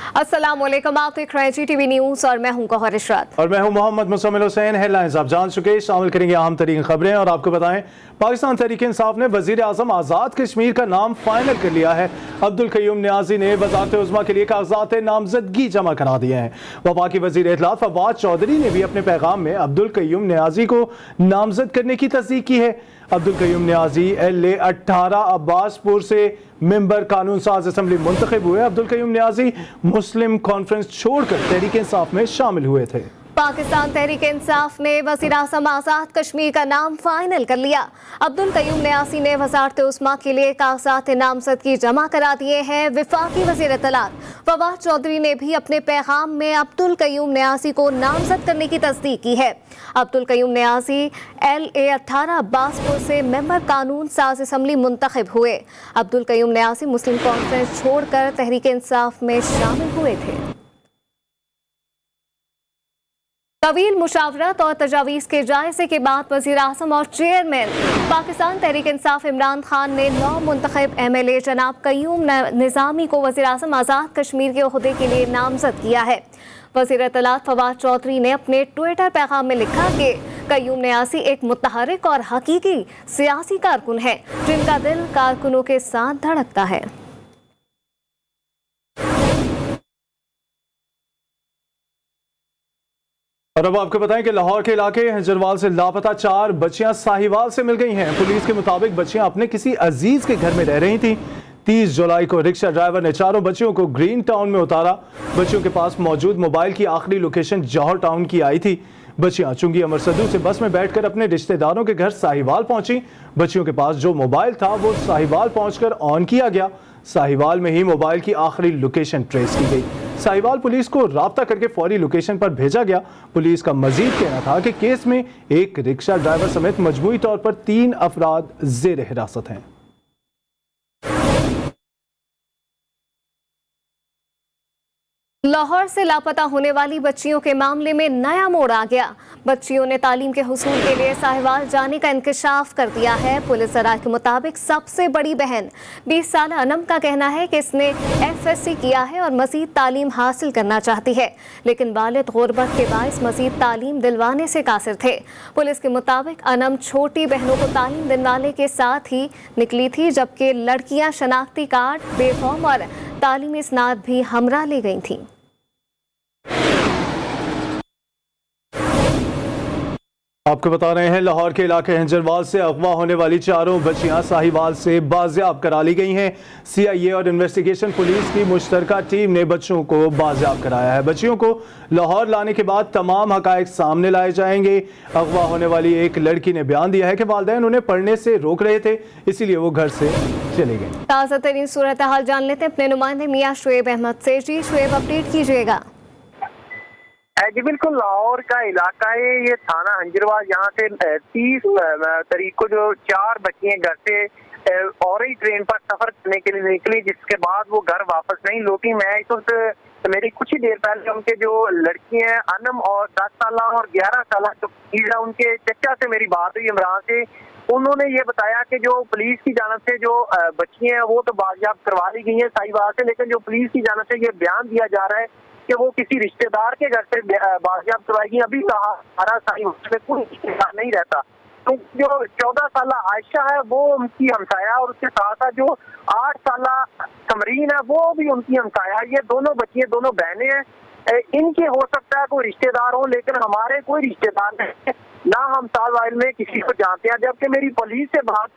अस्सलाम वालेकुम, आप देख रहे हैं GTV न्यूज़ और मैं हूं गौहर इशरत और मैं हूं मोहम्मद मुसम्मिल हुसैन। हेडलाइंस आप जान चुके, शामिल करेंगे अहम तरीन खबरें और आपको बताएं पाकिस्तान तहरीक इंसाफ ने वजीर आजम आज़ाद कश्मीर का नाम फाइनल कर लिया है। अब्दुल कयूम नियाजी ने वज़ारत उज़्मा के लिए कागजात नामजदगी जमा करा दिए हैं। वफाकी वजीर इत्तलात फवाद चौधरी ने भी अपने पैगाम में अब्दुल कयूम नियाजी को नामजद करने की तस्दीक की है। अब्दुल कयूम नियाजी LA-18 अब्बासपुर से मेंबर कानून साज असम्बली मुंतखब हुए। अब्दुल कयूम नियाजी मुस्लिम कॉन्फ्रेंस छोड़कर तहरीक इंसाफ में शामिल हुए थे। पाकिस्तान तहरीक इंसाफ ने वज़ीर आज़म आज़ाद कश्मीर का नाम फाइनल कर लिया। अब्दुल कयूम नियाजी ने वज़ारत उज़्मा के लिए कागजात नामजदगी जमा करा दिए हैं। वफाकी वज़ीर इत्तलात फवाद चौधरी ने भी अपने पैगाम में अब्दुल कयूम नियाजी को नामजद करने की तस्दीक की है। अब्दुल कयूम नियाजी LA-18 अब्बासपुर से मेंबर कानून साज असम्बली मुंतखब हुए। अब्दुल कयूम नियाजी मुस्लिम कॉन्फ्रेंस छोड़कर तहरीक इंसाफ में शामिल हुए थे। तवील मुशावरत और तजावीज़ के जायजे के बाद वज़ीर आज़म और चेयरमैन पाकिस्तान तहरीक इंसाफ इमरान खान ने नौ मुंतखब MLA जनाब कयूम निज़ामी को वज़ीर आज़म आज़ाद कश्मीर के ओहदे के लिए नामजद किया है। वज़ीर इत्तलात फवाद चौधरी ने अपने ट्विटर पैगाम में लिखा कि कयूम नियाजी एक मुतहर्रिक और हकीकी सियासी कारकुन है जिनका दिल कारकुनों के साथ धड़कता है। और अब आपको बताएं कि लाहौर के इलाके हंजरवाल से लापता 4 बच्चियां साहिवाल से मिल गई हैं। पुलिस के मुताबिक बच्चियां अपने किसी अजीज के घर में रह रही थीं। 30 जुलाई को रिक्शा ड्राइवर ने चारों बच्चियों को ग्रीन टाउन में उतारा। बच्चियों के पास मौजूद मोबाइल की आखिरी लोकेशन जौहर टाउन की आई थी। बच्चियां चुंगी अमरसदू से बस में बैठकर अपने रिश्तेदारों के घर साहिवाल पहुंची। बच्चियों के पास जो मोबाइल था वो साहिवाल पहुंचकर ऑन किया गया। साहिवाल में ही मोबाइल की आखिरी लोकेशन ट्रेस की गई। साहिवाल पुलिस को राब्ता करके फौरी लोकेशन पर भेजा गया। पुलिस का मजीद कहना था कि केस में एक रिक्शा ड्राइवर समेत मजमूई तौर पर 3 अफराद जेर हिरासत हैं। लाहौर से लापता होने वाली बच्चियों के मामले में नया मोड़ आ गया। बच्चियों ने तालीम के हुसूल के लिए साहिवाल जाने का इंकशाफ कर दिया है। पुलिस सराय के मुताबिक सबसे बड़ी बहन 20 साल अनम का कहना है कि इसने FSC किया है और मजीद तालीम हासिल करना चाहती है, लेकिन वालिद गुर्बत के बाइस मजीद तालीम दिलवाने से कासिर थे। पुलिस के मुताबिक अनम छोटी बहनों को तालीम दिलवाने के साथ ही निकली थी, जबकि लड़कियां शनाख्ती कार्ड, बेफॉर्म और तालीमी इसनाद भी हमरा ले गई थी। आपको बता रहे हैं लाहौर के इलाके हंजरवाल से अगवा होने वाली चारों बच्चियां साहिवाल से बाजियाब करा ली गई हैं। CIA और इन्वेस्टिगेशन पुलिस की मुश्तरका टीम ने बच्चों को बाजियाब कराया है। बच्चियों को लाहौर लाने के बाद तमाम हकायक सामने लाए जाएंगे। अगवा होने वाली एक लड़की ने बयान दिया है कि वालिदैन उन्हें पढ़ने से रोक रहे थे, इसीलिए वो घर से चले गए। ताज़ा तरीन सूरत हाल जान लेते हैं अपने नुमाइंदे मियां शुएब अहमद से। जी शुएब, अपडेट कीजिएगा। जी बिल्कुल, लाहौर का इलाका है ये थाना हंजरवाल। यहाँ से 30 तारीख को जो 4 बच्चियां घर से और ही ट्रेन पर सफर करने के लिए निकली, जिसके बाद वो घर वापस नहीं लौटी। मैं इस वक्त मेरी कुछ ही देर पहले उनके जो लड़की हैं अनम और 10 साल और 11 साल जो उनके चचा से मेरी बात हुई इमरान से। उन्होंने ये बताया कि जो पुलिस की जानब से जो बच्चियां हैं वो तो बाजियाब करवा ली गई है साहिवाल से, लेकिन जो पुलिस की जानब से ये बयान दिया जा रहा है कि वो किसी रिश्तेदार के घर से बाजियाब करवाएगी। अभी कहा हमारा साहिवाल में कोई रिश्तेदार नहीं रहता। तो जो 14 साल आयशा है वो उनकी हमसाया और उसके साथ साथ जो 8 साल समरीन है वो भी उनकी हमसाया। ये दोनों बच्चियां दोनों बहनें हैं। इनके हो सकता है कोई रिश्तेदार हो, लेकिन हमारे कोई रिश्तेदार नहीं, ना हम साहिवाल में किसी को जानते हैं। जबकि मेरी पुलिस से बात,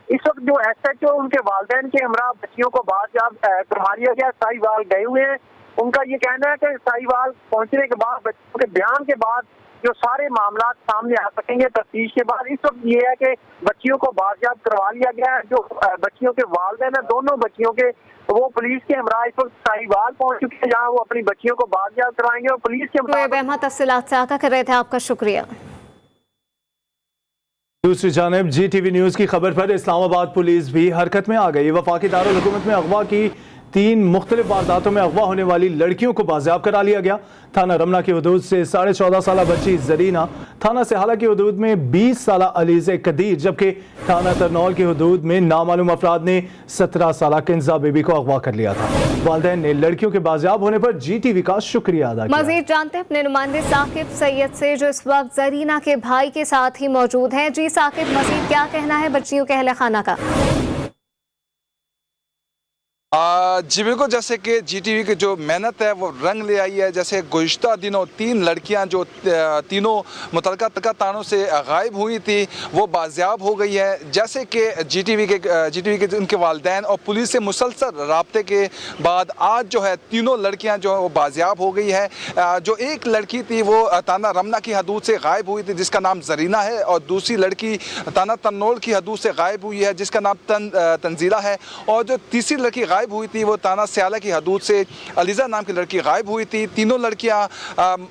इस वक्त जो SHO उनके वालिदैन के हमरा बच्चियों को बाजियाब करवा लिया गया, साहिवाल गए हुए हैं। उनका ये कहना है कि साहिवाल पहुंचने के बाद बच्चों के बयान के बाद जो सारे मामला सामने आ सकेंगे तफ्तीश के बाद। इस वक्त ये है कि बच्चियों को बाजियाब करवा लिया गया है। जो बच्चियों के वालिदैन है दोनों बच्चियों के, वो पुलिस के हमरा इस वक्त साहिवाल पहुंच चुके हैं, जहाँ वो अपनी बच्चियों को बाजियाब करवाएंगे। और पुलिस के तफसीलात से आगाह कर रहे थे, आपका शुक्रिया। दूसरी जानिब GTV न्यूज़ की खबर पर इस्लामाबाद पुलिस भी हरकत में आ गई। वफाकी दारुल हुकूमत में अगवा की 3 मुख्तलिफ वारदातों में अगवा होने वाली लड़कियों को बाजियाब करा लिया गया। थाना रमना की हदूद से 14.5 साल बच्ची जरीना, थाना सेहाला की हदूद में 20 साल अलीज़े कदीर, जबकि थाना तरनौल की हदूद में नामालूम अफराद ने 17 साल किंजा बेबी को अगवा कर लिया था। वालिदैन ने लड़कियों के बाजियाब होने पर GTV का शुक्रिया अदा किया। मजीद जानते हैं अपने नुमाइंदे साकिब सैयद से, जो इस वक्त जरीना के भाई के साथ ही मौजूद हैं। जी साकिब, मजीद क्या कहना है बच्चियों के अहले खाना का? जी बिल्कुल, जैसे कि GTV की जो मेहनत है वो रंग ले आई है। जैसे गुज़िश्ता दिनों 3 लड़कियां जो तीनों मुतल्लिका थानों से गायब हुई थी वो बाजियाब हो गई है। जैसे कि GTV के उनके वालिदैन और पुलिस से मुसलसल राब्ते के बाद आज जो है तीनों लड़कियां जो है वो बाजियाब हो गई है। जो एक लड़की थी वो थाना रमना की हदूद से गायब हुई थी जिसका नाम जरीना है, और दूसरी लड़की थाना तन्नौल की हदूद से गायब हुई है जिसका नाम तंजीला है, और जो तीसरी लड़की गायब हुई थी वो थाना स्याला की हदूद से अलीज़ा नाम की लड़की गायब हुई थी। तीनों लड़कियां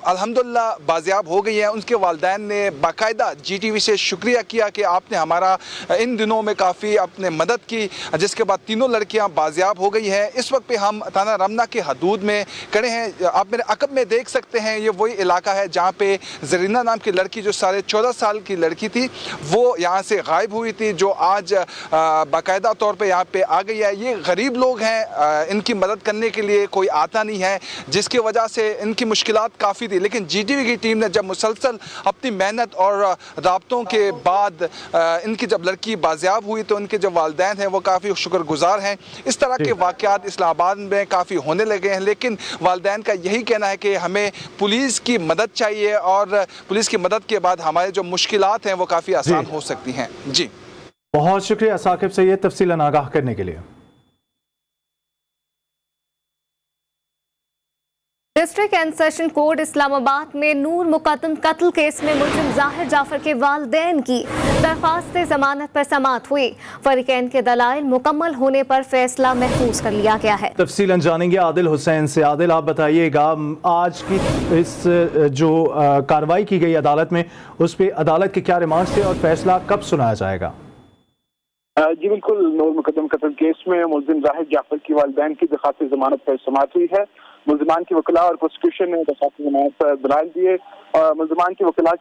अल्हम्दुलिल्लाह बाजियाब हो गई हैं। उनके वालिदैन ने बाकायदा GTV से शुक्रिया किया कि आपने हमारा इन दिनों में काफ़ी अपने मदद की, जिसके बाद तीनों लड़कियां बाजियाब हो गई हैं। इस वक्त पे हम थाना रमना के हदूद में खड़े हैं। आप मेरे अकब में देख सकते हैं, ये वही इलाका है जहाँ पे जरीना नाम की लड़की जो 14.5 साल की लड़की थी वो यहाँ से गायब हुई थी, जो आज बाकायदा तौर पर यहाँ पे आ गई है। ये गरीब लोग हैं, इनकी मदद करने के लिए कोई आता नहीं है, जिसकी वजह से इनकी मुश्किलात काफ़ी थी। लेकिन GTV की टीम ने जब मुसलसल अपनी मेहनत और राब्तों के बाद इनकी जब लड़की बाजियाब हुई तो उनके जो वालिदैन हैं वो काफ़ी शुक्रगुजार हैं। इस तरह के वाक़यात इस्लामाबाद में काफ़ी होने लगे हैं, लेकिन वालिदैन का यही कहना है कि हमें पुलिस की मदद चाहिए और पुलिस की मदद के बाद हमारे जो मुश्किलात हैं वो काफ़ी आसान हो सकती हैं। जी बहुत शुक्रिया साकिब सैयद तफसीलन आगाह करने के लिए। District and session court Islamabad में नूर मुकद्दम कत्ल केस में मुलजिम जाहिर जाफर के वालिदैन की दरख्वास्त जमानत पर समाअत हुई। फरीकैन के दलाइल मुकम्मल होने पर फैसला महफूज कर लिया गया है। तफसीलन जानेंगे आदिल हुसैन से। आदिल, आप बताइएगा आज की इस जो कार्रवाई की गई अदालत में, उस पर अदालत के क्या रिमांड थे और फैसला कब सुनाया जाएगा? जी बिल्कुल, नूर मुकद्दम कत्ल केस में मुलजिम जाहिर जाफर की वालिदैन की दरख्वास्त जमानत पर समाअत हुई है। मुलजमान की वकला और प्रोसिक्यूशन ने दरख्वास्त जमानत पर दलाइल दिए और मुलजमान की वकला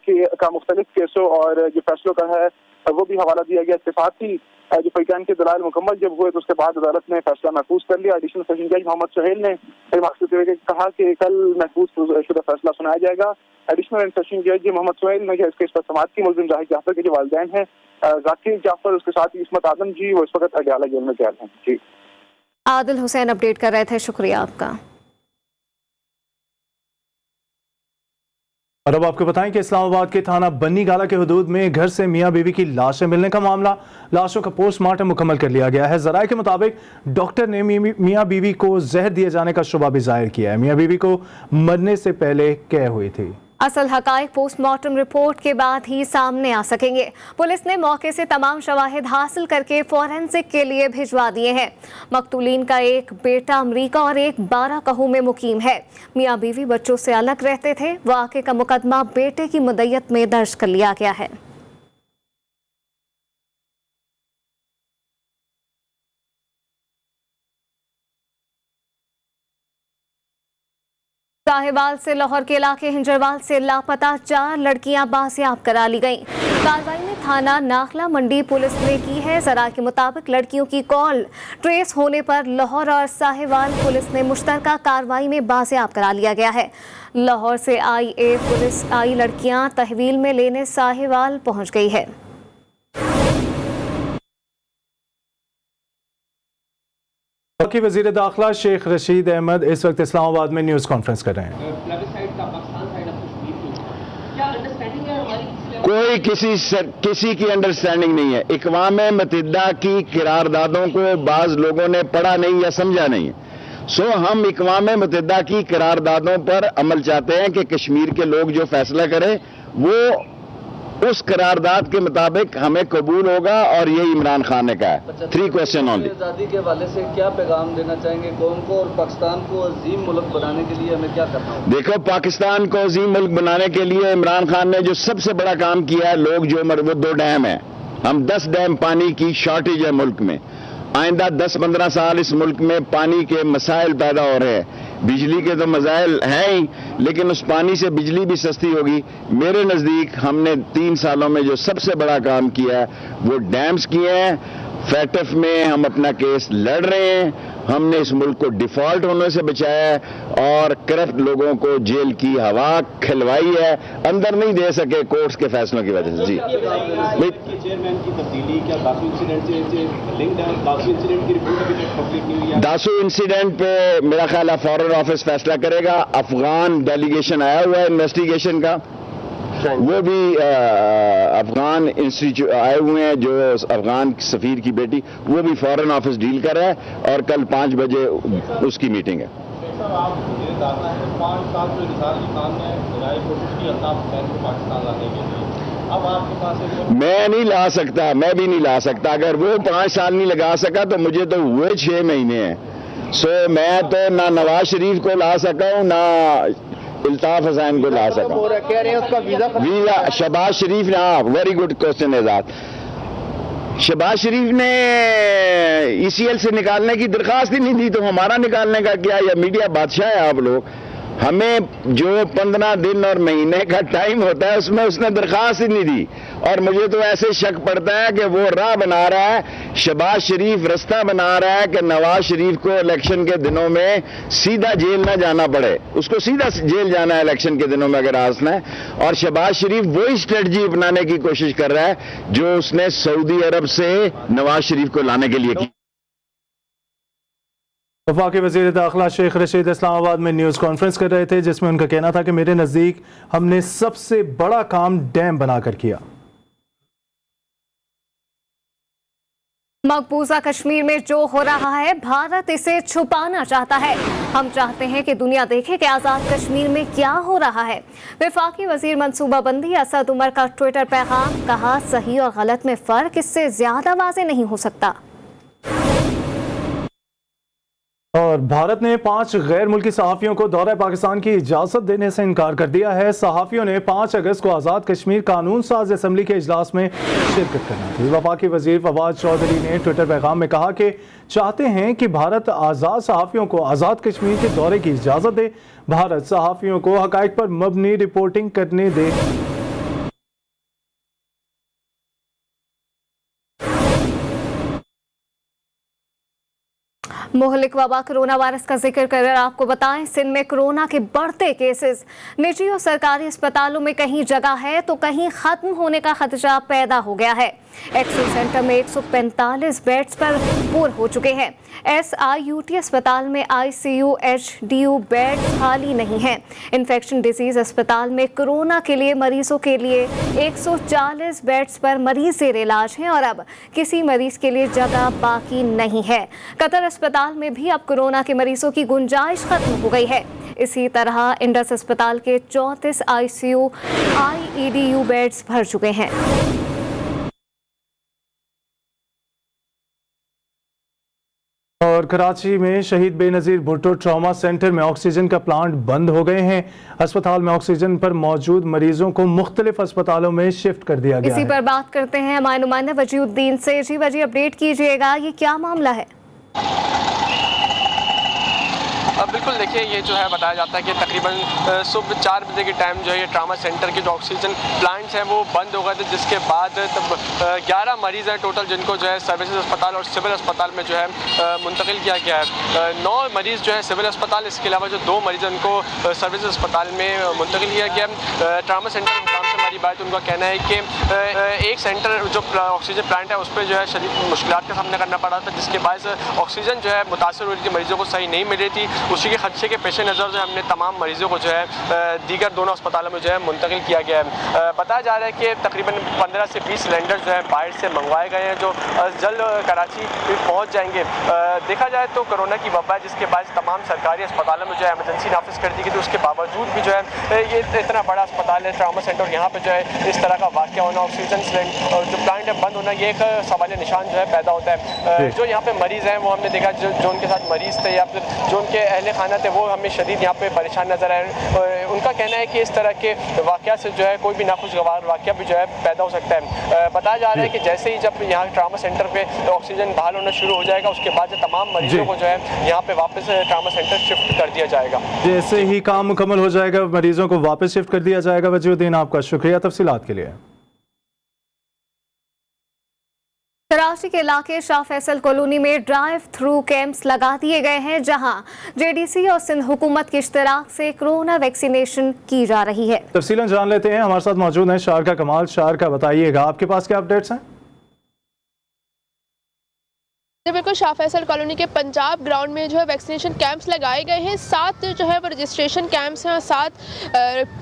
का मुख्तलिफ केसों और जो फैसलों का है वो भी हवाला दिया गया। इसके साथ ही जो फरीकैन के दलाइल मुकम्मल जब हुए तो उसके बाद अदालत ने फैसला महफूज कर लिया। एडिशनल सेशन जज मोहम्मद सुहेल ने कहा कि कल महफूज शुदा फैसला सुनाया जाएगा। एडिशनल सेशन जज मोहम्मद सुहेल ने इस केस पर समाअत की। मुलजिम जाहिर जाफर के जो वालिदैन हैं जाकिर जाफर, उसके साथ ही इस्मत आदम जी, वो इस वक्त अडयाला जेल में कैद हैं। जी आदिल हुसैन अपडेट कर रहे थे, शुक्रिया आपका। और अब आपको बताएं कि इस्लामाबाद के थाना बन्नी गाला के हुदूद में घर से मियां बीवी की लाशें मिलने का मामला, लाशों का पोस्टमार्टम मुकम्मल कर लिया गया है। जराये के मुताबिक डॉक्टर ने मियां बीवी को जहर दिए जाने का शुबा भी जाहिर किया है। मियां बीवी को मरने से पहले कैद हुई थी। असल हकाइक पोस्टमार्टम रिपोर्ट के बाद ही सामने आ सकेंगे। पुलिस ने मौके से तमाम शवाहिद हासिल करके फोरेंसिक के लिए भिजवा दिए हैं। मकतूलीन का एक बेटा अमरीका और एक 12 कहू में मुकीम है। मियां बीवी बच्चों से अलग रहते थे। वाक़े का मुकदमा बेटे की मुद्दत में दर्ज कर लिया गया है। साहिवाल से लाहौर के इलाके हिंजरवाल से लापता 4 लड़कियां बाजियाब करा ली गईं। कार्रवाई में थाना नाखला मंडी पुलिस ने की है। जरा के मुताबिक लड़कियों की कॉल ट्रेस होने पर लाहौर और साहिवाल पुलिस ने मुश्तरका कार्रवाई में बाजियाब करा लिया गया है। लाहौर से पुलिस आई लड़कियां तहवील में लेने साहिवाल पहुंच गई है। वकी वज़ीर दाखिला शेख रशीद अहमद इस वक्त इस्लामाबाद में न्यूज़ कॉन्फ्रेंस कर रहे हैं। कोई किसी की अंडरस्टैंडिंग नहीं है। इक़वाम मुत्तहिदा की करारदादों को बाज़ लोगों ने पढ़ा नहीं या समझा नहीं है। सो हम इक़वाम मुत्तहिदा की करारदादों पर अमल चाहते हैं कि कश्मीर के लोग जो फैसला करें वो उस करारदाद के मुताबिक हमें कबूल होगा और ये इमरान खान ने कहा है। 3 क्वेश्चन ऑनली। आज़ादी के हवाले से क्या पैगाम देना चाहेंगे कौम को और पाकिस्तान को अजीम मुल्क बनाने के लिए हमें क्या करना होगा? देखो, पाकिस्तान को अजीम मुल्क बनाने के लिए इमरान खान ने जो सबसे बड़ा काम किया है, लोग जो वो 2 डैम है, हम 10 डैम पानी की शॉर्टेज है मुल्क में, आइंदा 10-15 साल इस मुल्क में पानी के मसाइल पैदा हो रहे हैं। बिजली के तो मसाइल हैं ही, लेकिन उस पानी से बिजली भी सस्ती होगी। मेरे नज़दीक हमने 3 सालों में जो सबसे बड़ा काम किया है वो डैम्स किए हैं। फैटफ में हम अपना केस लड़ रहे हैं। हमने इस मुल्क को डिफॉल्ट होने से बचाया है और करप्ट लोगों को जेल की हवा खिलवाई है, अंदर नहीं दे सके कोर्ट्स के फैसलों की वजह से। जी चेयरमैन की तब्दीली क्या दासू इंसिडेंट से लिंक्ड है? दासू इंसिडेंट की रिपोर्ट अभी तक पब्लिक नहीं हुई है। दासू इंसिडेंट पे मेरा ख्याल है फॉरेन ऑफिस फैसला करेगा। अफगान डेलीगेशन आया हुआ है इन्वेस्टिगेशन का, वो भी अफगान इंस्टीट्यूट आए हुए हैं, जो अफगान सफीर की बेटी, वो भी फॉरेन ऑफिस डील कर रहा है और कल 5 बजे उसकी मीटिंग है। आप मुझे दाता है 5 साल जो निसार की खान ने कोशिश की अल्ताफ हुसैन को पाकिस्तान लाने के लिए, अब आपके पास मैं नहीं ला सकता, मैं भी नहीं ला सकता। अगर वो 5 साल नहीं लगा सका तो मुझे तो हुए 6 महीने हैं। सो मैं तो ना नवाज शरीफ को ला सका हूँ, ना अल्ताफ हुसैन को ला सका। कह रहे हैं उसका वीजा शहबाज शरीफ ने, हाँ, वेरी गुड क्वेश्चन आजाद। शहबाज शरीफ ने ECL से निकालने की दरखास्त ही नहीं दी, तो हमारा निकालने का क्या? या मीडिया बादशाह है आप लोग? हमें जो 15 दिन और महीने का टाइम होता है उसमें उसने दरखास्त ही नहीं दी। और मुझे तो ऐसे शक पड़ता है कि वो राह बना रहा है, शहबाज शरीफ रास्ता बना रहा है कि नवाज शरीफ को इलेक्शन के दिनों में सीधा जेल ना जाना पड़े। उसको सीधा जेल जाना है इलेक्शन के दिनों में अगर आसना है। और शहबाज शरीफ वही स्ट्रेटजी अपनाने की कोशिश कर रहा है जो उसने सऊदी अरब से नवाज शरीफ को लाने के लिए की। वफाकी वज़ीर दाखिला शेख रशीद इस्लामाबाद में न्यूज़ कॉन्फ्रेंस कर रहे थे, जिसमें उनका कहना था कि मेरे नज़दीक हमने सबसे बड़ा काम डैम बनाकर किया। मकबूजा कश्मीर में जो हो रहा है भारत इसे छुपाना चाहता है। हम चाहते हैं कि दुनिया देखे कि आज़ाद कश्मीर में क्या हो रहा है। वफाकी वजीर मनसूबाबंदी असद उमर का ट्विटर पैगाम, कहा सही और गलत में फ़र्क इससे ज़्यादा वाज़ेह नहीं हो सकता। और भारत ने 5 गैर मुल्की सहाफ़ियों को दौरा पाकिस्तान की इजाज़त देने से इनकार कर दिया है। सहाफ़ियों ने 5 अगस्त को आज़ाद कश्मीर कानून साज असम्बली के इजलास में शिरकत करना थी। वफाकी वज़ीर फवाद चौधरी ने ट्विटर पैगाम में कहा कि चाहते हैं कि भारत आज़ाद सहाफ़ियों को आज़ाद कश्मीर के दौरे की इजाज़त दे। भारत सहाफ़ियों को हक़ाइक़ पर मबनी रिपोर्टिंग करने दे। मुहलिक वबा कोरोना वायरस का जिक्र कर आपको बताएं, सिंध में कोरोना के बढ़ते केसेस। निजी और सरकारी अस्पतालों में कहीं जगह है तो कहीं खत्म होने का खदशा पैदा हो गया है। एक्सरे सेंटर में 145 बेड्स पर पूर हो चुके हैं। SIUT अस्पताल में ICU HDU बेड्स खाली नहीं हैं। इन्फेक्शन डिजीज अस्पताल में कोरोना के लिए मरीजों के लिए 140 बेड्स पर मरीज जेर इलाज हैं और अब किसी मरीज के लिए जगह बाकी नहीं है। कतर अस्पताल में भी अब कोरोना के मरीजों की गुंजाइश खत्म हो गई है। इसी तरह इंडस अस्पताल के 34 ICU IEDU बेड्स भर चुके हैं। और कराची में शहीद बेनज़ीर भुट्टो ट्रॉमा सेंटर में ऑक्सीजन का प्लांट बंद हो गए हैं। अस्पताल में ऑक्सीजन पर मौजूद मरीजों को मुख्तलिफ अस्पतालों में शिफ्ट कर दिया गया है। इसी पर बात करते हैं हमारे नुमाइंदा वजीउद्दीन से। जी वजी, अपडेट कीजिएगा, ये क्या मामला है? बिल्कुल, देखिए ये जो है बताया जाता है कि तकरीबन सुबह 4 बजे के टाइम जो है ये ट्रामा सेंटर के जो ऑक्सीजन प्लांट्स हैं वो बंद हो गए थे, जिसके बाद तब 11 मरीज़ हैं टोटल जिनको जो है सर्विसेज अस्पताल और सिविल अस्पताल में जो है मुंतकिल किया गया है। 9 मरीज़ जो है सिविल अस्पताल, इसके अलावा जो 2 मरीज़ उनको सर्विसेज अस्पताल में मुंतकिल किया गया। ट्रामा सेंटर के मुकाम से हमारी बात, उनका कहना है कि एक सेंटर जो ऑक्सीजन प्लांट है उस पर जो है शदीद मुश्किलात का सामना करना पड़ा था, जिसके बाद ऑक्सीजन जो है मुतासर हुई थी, मरीज़ों को सही नहीं मिल रही थी। उसी के खदशे के पेश नज़र जो है हमने तमाम मरीज़ों को जो है दीगर दोनों अस्पतालों में जो है मुंतकिल किया गया है। बताया जा रहा है कि तकरीबन 15 से 20 सिलेंडर जो है बाहर से मंगवाए गए हैं, जो जल्द कराची पहुंच जाएंगे। देखा जाए तो कोरोना की वबा है, जिसके बाद तमाम सरकारी अस्पतालों में जो है इमरजेंसी नाफिज कर दी गई थी। उसके बावजूद भी जो है ये इतना बड़ा अस्पताल है ट्रामा सेंटर, यहाँ पर जो है इस तरह का वाक़या होना, ऑक्सीजन सिलेंडर और जो प्लांट है बंद होना, ये एक सवाल निशान जो है पैदा होता है। जो यहाँ पे मरीज़ हैं वो हमने देखा जो उनके साथ मरीज़ थे या फिर जो उनके अहले खाना थे वो हमें शदीद यहाँ पे परेशान नजर आए। उनका कहना है कि इस तरह के वाक़या से जो है कोई भी नाखुशगवार वाक़या भी जो है पैदा हो सकता है। बताया जा रहा है कि जैसे ही जब यहाँ ट्रामा सेंटर पे ऑक्सीजन बहाल होना शुरू हो जाएगा उसके बाद तमाम मरीजों को जो है यहाँ पे वापस ट्रामा सेंटर शिफ्ट कर दिया जाएगा। जैसे ही काम मुकम्मल हो जाएगा मरीजों को वापस शिफ्ट कर दिया जाएगा। वजीउद्दीन, आपका शुक्रिया तफसीलात के लिए। कराची के इलाके शाह फैसल कॉलोनी में ड्राइव थ्रू कैंप्स लगा दिए गए हैं जहां जेडीसी और सिंध हुकूमत के इश्तराक से कोरोना वैक्सीनेशन की जा रही है। तफसीलन जान लेते हैं, हमारे साथ मौजूद हैं शारका कमाल। शारका, बताइएगा आपके पास क्या अपडेट्स हैं? बिल्कुल, शाह फैसल कॉलोनी के पंजाब ग्राउंड में जो है वैक्सीनेशन कैंप्स लगाए गए हैं। 7 जो है वो रजिस्ट्रेशन कैंप्स हैं और 7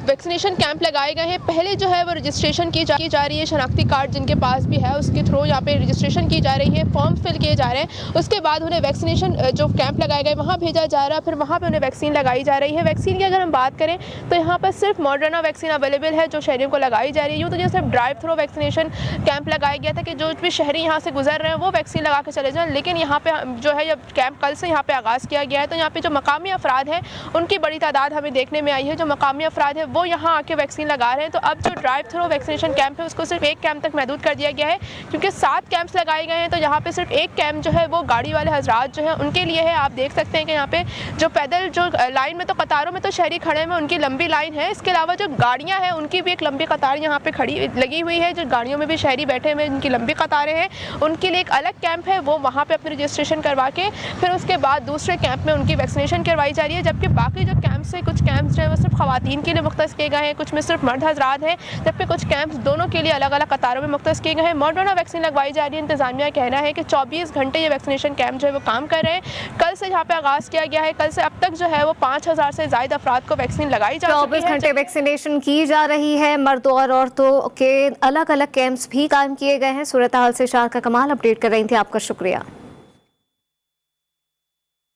वैक्सीनेशन कैंप लगाए गए हैं। पहले जो है वो रजिस्ट्रेशन की जा रही है, शनाख्ती कार्ड जिनके पास भी है उसके थ्रू यहाँ पे रजिस्ट्रेशन की जा रही है, फॉर्म फिल किए जा रहे हैं। उसके बाद उन्हें वैक्सीनेशन जो कैंप लगाए गए वहाँ भेजा जा रहा है, फिर वहाँ पर उन्हें वैक्सीन लगाई जा रही है। वैक्सीन की अगर हम बात करें तो यहाँ पर सिर्फ मॉडर्ना वैक्सीन अवेलेबल है जो शहरियों को लगाई जा रही है। यूँ तो जो सिर्फ ड्राइव थ्रू वैक्सीनेशन कैंप लगाया गया था कि जो भी शहरी यहाँ से गुजर रहे हैं वो वैक्सीन लगा के चले जाएँ, लेकिन यहाँ पे जो है जब कैंप कल से यहाँ पे आगाज़ किया गया है तो यहाँ पे जो मकामी अफराद हैं उनकी बड़ी तादाद हमें देखने में आई है। जो मकामी अफराद है वो यहाँ आके वैक्सीन लगा रहे हैं। तो अब जो ड्राइव थ्रू वैक्सीनेशन कैंप है उसको सिर्फ 1 कैंप तक महदूद कर दिया गया है, क्योंकि 7 कैंप्स लगाए गए हैं। तो यहाँ पे सिर्फ 1 कैंप जो है वो गाड़ी वाले हजरात जो है उनके लिए है। आप देख सकते हैं कि यहाँ पे जो पैदल जो लाइन में तो कतारों में तो शहरी खड़े हैं, उनकी लंबी लाइन है। इसके अलावा जो गाड़ियाँ हैं उनकी भी एक लंबी कतार यहाँ पे खड़ी लगी हुई है। जो गाड़ियों में भी शहरी बैठे हुए उनकी लंबी कतारें हैं, उनके लिए एक अलग कैंप है, वो वहाँ पे अपनी रजिस्ट्रेशन करवा के फिर उसके बाद दूसरे कैंप में उनकी वैक्सीनेशन करवाई जा रही है। जबकि बाकी जो कैंप्स हैं, कुछ कैंप्स जो है वो सिर्फ खवातीन के लिए मुख्तस किए गए हैं, कुछ में सिर्फ मर्द हजरात हैं, जबकि कुछ कैंप्स दोनों के लिए अलग अलग कतारों में मुख्तस किए गए हैं। मॉडर्ना वैक्सीन लगवाई जा रही है। इंतजामिया का कहना है कि 24 घंटे ये वैक्सीनेशन कैंप जो है वो काम कर रहे हैं। कल से यहाँ पे आगाज़ किया गया है, कल से अब तक जो है वो 5000 से ज़्यादा अफराद को वैक्सीन लगाई जा चुकी है। 24 घंटे वैक्सीनेशन की जा रही है। मर्दों और औरतों के अलग अलग कैंप्स भी कायम किए गए हैं। सूरत हाल से शारका कमाल अपडेट कर रही थी, आपका शुक्रिया।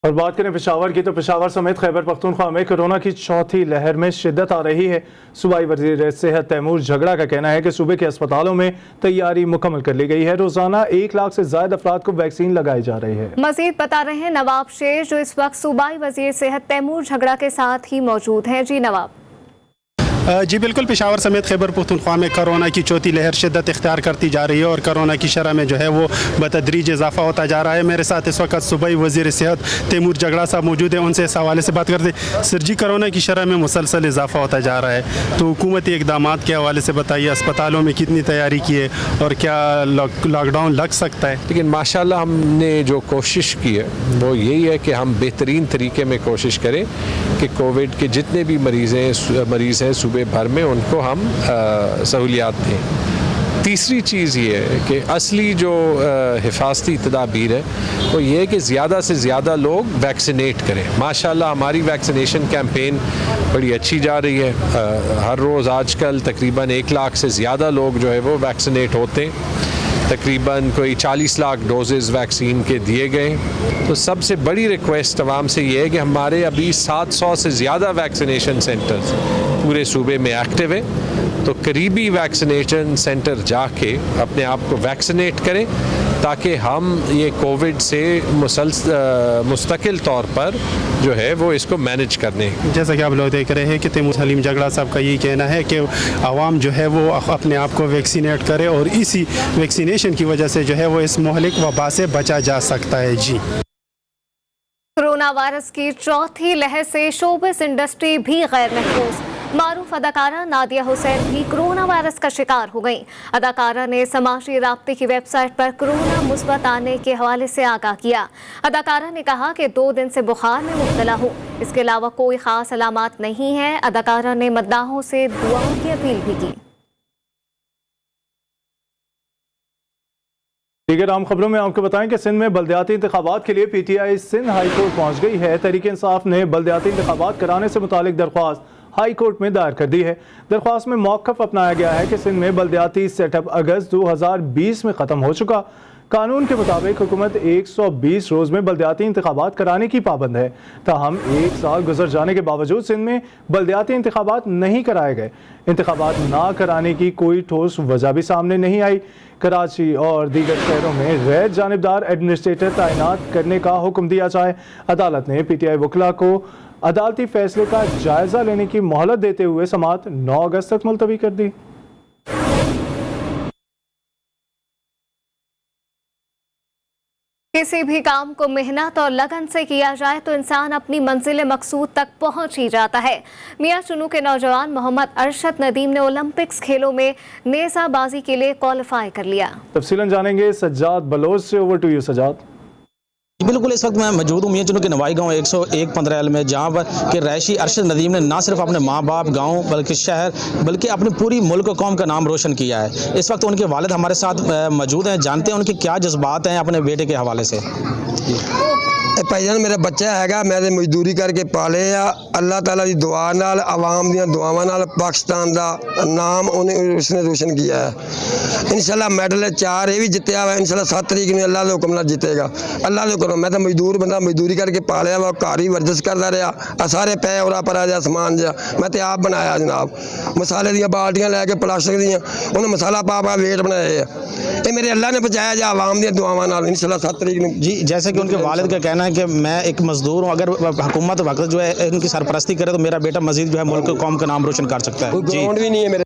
और बात करें पेशावर की, तो पेशावर समेत खैबर पख्तूनख्वा में कोरोना की चौथी लहर में शिद्दत आ रही है। सूबाई वज़ीर सेहत तैमूर झगड़ा का कहना है कि सूबे के अस्पतालों में तैयारी मुकम्मल कर ली गई है। रोजाना 1 लाख से ज्यादा अफराद को वैक्सीन लगाई जा रही है। मजीद बता रहे हैं नवाब शेर, जो इस वक्त सूबाई वज़ीर सेहत तैमूर झगड़ा के साथ ही मौजूद हैं। जी नवाब। जी बिल्कुल, पेशावर समेत खैबर पख्तूनख्वा में कोरोना की चौथी लहर शिद्दत इख्तियार करती जा रही है और कोरोना की शरह में जो है वो बतदरीज इजाफा होता जा रहा है। मेरे साथ इस वक्त सूबाई वज़ीर सेहत तैमूर झगड़ा साहब मौजूद हैं, उनसे इस हवाले से बात करते हैं। सर जी, कोरोना की शरह में मुसलसल इजाफा होता जा रहा है, तो हुकूमती इकदाम के हवाले से बताइए, अस्पतालों में कितनी तैयारी की है और क्या लॉकडाउन लग सकता है? लेकिन माशाल्लाह हमने जो कोशिश की है वो यही है कि हम बेहतरीन तरीके में कोशिश करें कि कोविड के जितने भी मरीज़ हैं सूबे भर में उनको हम सहूलियात दें। तीसरी चीज़ ये है कि असली जो हिफाजती तदाबीर है वो ये है कि ज़्यादा से ज़्यादा लोग वैक्सीनेट करें। माशाल्लाह हमारी वैक्सीनेशन कैंपेन बड़ी अच्छी जा रही है। हर रोज़ आजकल तकरीबन 1 लाख से ज़्यादा लोग जो है वो वैक्सीनेट होते हैं। तकरीबन कोई 40 लाख डोजेज़ वैक्सीन के दिए गए। तो सबसे बड़ी रिक्वेस्ट तमाम से ये है कि हमारे अभी 700 से ज़्यादा वैक्सीनेशन सेंटर्स पूरे सूबे में एक्टिव है, तो करीबी वैक्सीनेशन सेंटर जाके अपने आप को वैक्सीनेट करें ताकि हम ये कोविड से मुस्तकिल तौर पर जो है वो इसको मैनेज करने। जैसा कि आप लोग देख रहे हैं कि तैमूर हलीम झगड़ा साहब का यही कहना है कि आवाम जो है वो अपने आप को वैक्सीनेट करे और इसी वैक्सीनेशन की वजह से जो है वो इस मोहलिक वबा से बचा जा सकता है। जी, कोरोना वायरस की चौथी लहर से शोबिस इंडस्ट्री भी गैर महफूज। मारूफ अदाकारा नादिया हुसैन भी कोरोना वायरस का शिकार हो गई। अदाकारा ने समाजी राब्ते की वेबसाइट पर कोरोना मुस्बत आने के हवाले से आगाह किया। अदाकारा ने कहा कि 2 दिन से बुखार में मुब्तला हूँ, इसके अलावा कोई खास अलामात नहीं है। अदाकारा ने मद्दाहों से दुआओं की अपील भी की। दीगर आम खबरों में आपको बताएं कि सिंध में बल्दियाती इंतखाबात के लिए PTI सिंध हाई कोर्ट पहुँच गई है। तहरीक इंसाफ ने बल्दियाती इंतखाबात कराने से मुतालिक दरख्वास्त हाई कोर्ट में दायर कर दी है। दरख्वास्त में मौक़िफ़ अपनाया गया है कि सिंध में बल्दियाती सेटअप अगस्त 2020 में ख़त्म हो चुका। कानून के मुताबिक हुकूमत 120 रोज में बल्दियाती इंतखाबात कराने की पाबंद है। ताहम 1 साल गुजर जाने के बावजूद सिंध में बल्दियाती इंतखाबात नहीं कराए गए। इंतखाबात ना कराने की कोई ठोस वजह भी सामने नहीं आई। कराची और दीगर शहरों में गैर जानिबदार एडमिनिस्ट्रेटर तैनात करने का हुक्म दिया जाए। अदालत ने PTI वकला को अदालती फैसले का जायजा लेने की मोहलत देते हुए समाअत 9 अगस्त तक मुलतवी कर दी। किसी भी काम को मेहनत और लगन से किया जाए तो इंसान अपनी मंजिल मकसूद तक पहुंच ही जाता है। मियां चुनू के नौजवान मोहम्मद अरशद नदीम ने ओलंपिक्स खेलों में नेज़ाबाजी के लिए क्वालिफाई कर लिया। तफसीलन जानेंगे सज्जाद बलोच से। Over to you Sajjad. बिल्कुल, इस वक्त मैं मौजूद हूँ मियां चुनू के नवाई गांव 101-15L में, जहाँ पर कि रहायशी अरशद नदीम ने ना सिर्फ अपने माँ बाप, गांव, बल्कि शहर, बल्कि अपनी पूरी मुल्क और कौम का नाम रोशन किया है। इस वक्त उनके वालिद हमारे साथ मौजूद हैं, जानते हैं उनके क्या जज्बात हैं अपने बेटे के हवाले से। भाईजान, मेरा बच्चा हैगा, मैं मजदूरी करके पाले आ। अल्लाह ताला की दुआ नाल, आवाम दी दुआवां नाल पाकिस्तान दा नाम उसने रोशन किया है। इंशाल्लाह मेडल 4 ये भी जितया हुआ, इंशाल्लाह 7 तरीक में अल्लाह के हुक्म नाल जीतेगा। अल्लाह के हुक्म। मैं तो मजदूर बंदा, मजदूरी करके पालिया वा, घर ही वर्जिश करता रहा। सारे पै और पर जा समान जा मैं तो आप बनाया जनाब। मसाले दी बाल्टियां लैके प्लास्टिक दी उन्हें मसाला पा पा वेट बनाए ये मेरे अल्लाह ने बचाया जा आवाम दी दुआवां नाल। इंशाल्लाह 7 तरीक में जी, जैसे कि उनके वालिद का कहना है कि मैं एक मजदूर हूँ, अगर हुकूमत वक्त जो है इनकी सरपरस्ती करे तो मेरा बेटा मजीद जो है मुल्क कौम का नाम रोशन कर सकता है। ग्राउंड भी नहीं है मेरे।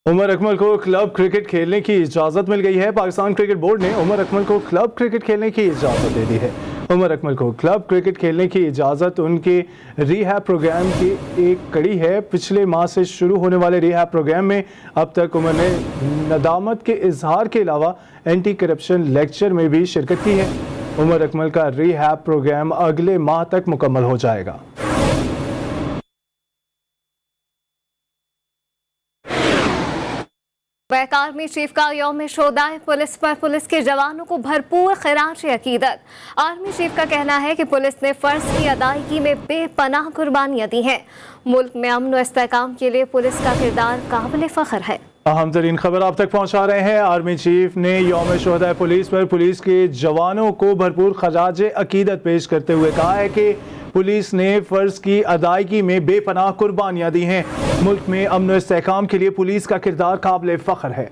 उमर अकमल को क्लब क्रिकेट खेलने की इजाज़त मिल गई है। पाकिस्तान क्रिकेट बोर्ड ने उमर अकमल को क्लब क्रिकेट खेलने की इजाज़त दे दी है। उमर अकमल को क्लब क्रिकेट खेलने की इजाज़त उनके रिहैब प्रोग्राम की एक कड़ी है। पिछले माह से शुरू होने वाले रिहैब प्रोग्राम में अब तक उमर ने नदामत के इजहार के अलावा एंटी करप्शन लेक्चर में भी शिरकत की है। उमर अकमल का रिहैब प्रोग्राम अगले माह तक मुकम्मल हो जाएगा। बैक आर्मी चीफ का यौम शोदाए पुलिस पर पुलिस के जवानों को भरपूर खिराज अकीदत। आर्मी चीफ का कहना है कि पुलिस ने फर्ज की अदायगी में बेपनाह कुर्बानियां दी हैं। मुल्क में अमन और इस्तेहकाम के लिए पुलिस का किरदार काबिल फख्र है। अहम तरीन खबर आप तक पहुंचा रहे हैं। आर्मी चीफ ने यौम शोहदाए पुलिस पर पुलिस के जवानों को भरपूर खराज अकीदत पेश करते हुए कहा है कि पुलिस ने फर्ज की अदायगी में बेपनाह कुर्बानियां दी हैं। मुल्क में अमन और इस्तेहकाम के लिए पुलिस का किरदार काबिल फख्र है।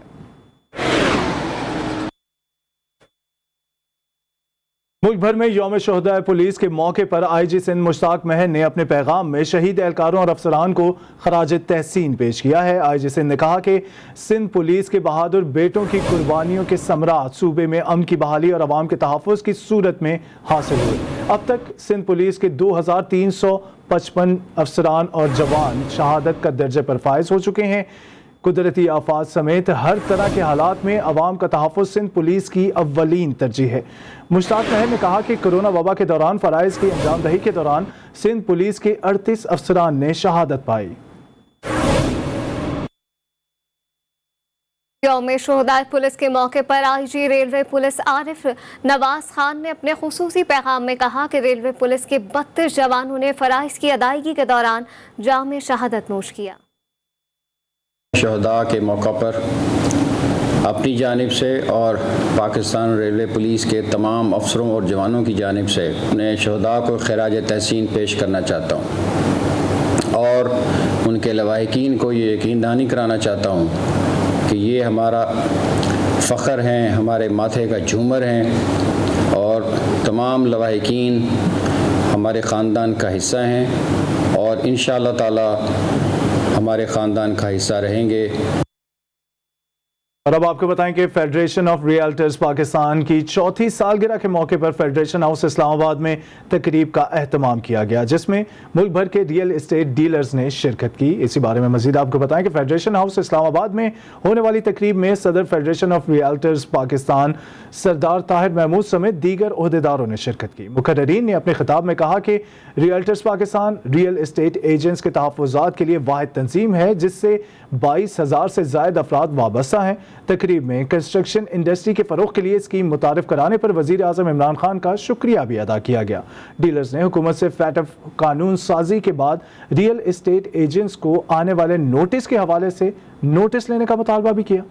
मुल्क भर में यौम शोहदाए पुलिस के मौके पर IG सिंध मुश्ताक महर ने अपने पैगाम में शहीद एहलकारों और अफसरान को खराज तहसीन पेश किया है। IG सिंध ने कहा कि सिंध पुलिस के बहादुर बेटों की कुर्बानियों के समरात सूबे में अमन की बहाली और अवाम के तहफ़्फ़ुज़ की सूरत में हासिल हुए। अब तक सिंध पुलिस के 2355 अफसरान और जवान शहादत का दर्जे पर फाइज हो चुके हैं। कुदरती आफात समेत हर तरह के हालात में अवाम का तहफ़्फ़ुज़ सिंध पुलिस की अव्वलीन तरजीह है। मुश्ताक महर ने कहा कि कोरोना वबा के दौरान फ़राइज़ की अंजामदही के दौरान सिंध पुलिस के 38 अफसरान ने शहादत पाई। यौम शोहदाए पुलिस के मौके पर IG railway police Arif Nawaz Khan ने अपने खुसूसी पैगाम में कहा कि रेलवे पुलिस के 32 जवानों ने फ़राइज़ की अदायगी के दौरान जाम शहादत नोश किया। शहदा के मौका पर अपनी जानिब से और पाकिस्तान रेलवे पुलिस के तमाम अफसरों और जवानों की जानिब से अपने शहदा को खिराज तहसीन पेश करना चाहता हूँ और उनके लवाहिकीन को ये यकीन दहानी कराना चाहता हूँ कि ये हमारा फ़ख्र हैं, हमारे माथे का झूमर हैं और तमाम लवाहिकीन हमारे ख़ानदान का हिस्सा हैं और इंशाअल्लाह ताला हमारे ख़ानदान का हिस्सा रहेंगे। और अब आपको बताएं कि फेडरेशन ऑफ रियल्टर्स पाकिस्तान की 4थी सालगिरह के मौके पर फेडरेशन हाउस इस्लामाबाद में तकरीब का एहतमाम किया गया, जिसमें मुल्क भर के रियल एस्टेट डीलर्स ने शिरकत की। इसी बारे में मजीद आपको बताएं कि फेडरेशन हाउस इस्लामाबाद में होने वाली तकरीब में सदर फेडरेशन ऑफ रियल्टर्स पाकिस्तान सरदार ताहिर महमूद समेत दीगर ओहदेदारों ने शिरकत की। मुकर्ररीन ने अपने खिताब में कहा कि realtors Pakistan real estate agents के तहफ़्फ़ुज़ात के लिए वाहिद तंजीम है जिससे 22,000 से ज़ायद अफराद वाबस्ता हैं। तकरीब में कंस्ट्रक्शन इंडस्ट्री के फ़रोग़ के लिए स्कीम मुतारिफ कराने पर वज़ीर आज़म इमरान खान का शुक्रिया भी अदा किया गया। डीलर्स ने हुकूमत से फैटफ कानून साजी के बाद रियल एस्टेट एजेंट्स को आने वाले नोटिस के हवाले से नोटिस लेने का मुतालबा भी किया।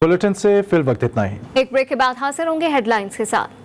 बुलेटिन से फिल वक्त इतना ही। एक ब्रेक के बाद हाजिर होंगे हेडलाइंस के साथ।